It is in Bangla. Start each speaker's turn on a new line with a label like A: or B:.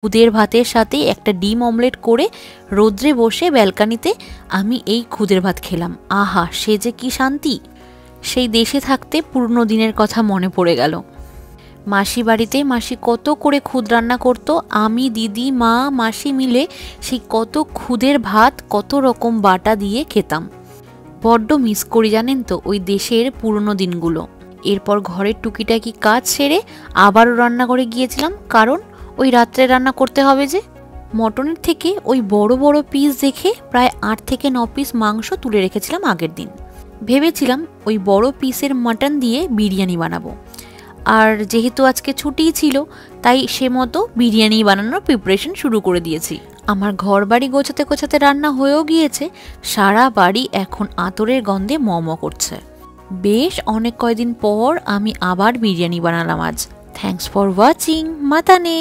A: খুদের ভাতের সাথে একটা ডিম অমলেট করে রোদ্রে বসে ব্যালকানিতে আমি এই খুদের ভাত খেলাম। আহা, সে যে কি শান্তি! সেই দেশে থাকতে পুরনো দিনের কথা মনে পড়ে গেল। মাসি বাড়িতে মাসি কত করে খুদ রান্না করতো, আমি, দিদি, মা, মাসি মিলে সেই কত খুদের ভাত কত রকম বাটা দিয়ে খেতাম। বড্ড মিস করি জানেন তো ওই দেশের পুরনো দিনগুলো। এরপর ঘরের টুকিটাকি কাজ সেরে আবারও রান্না করে গিয়েছিলাম, কারণ ওই রাত্রে রান্না করতে হবে যে। মটনের থেকে ওই বড় বড় পিস দেখে প্রায় 8 থেকে 9 পিস মাংস তুলে রেখেছিলাম আগের দিন। ভেবেছিলাম ওই বড় পিসের মাটন দিয়ে বিরিয়ানি বানাবো। আর যেহেতু আজকে ছুটিই ছিল, তাই সে মতো বিরিয়ানি বানানোর প্রিপারেশন শুরু করে দিয়েছি। আমার ঘর বাড়ি গোছাতে গোছাতে রান্না হয়েও গিয়েছে। সারা বাড়ি এখন আতরের গন্ধে মম করছে। বেশ অনেক কয়দিন পর আমি আবার বিরিয়ানি বানালাম আজ। Thanks for watching. মাতানে।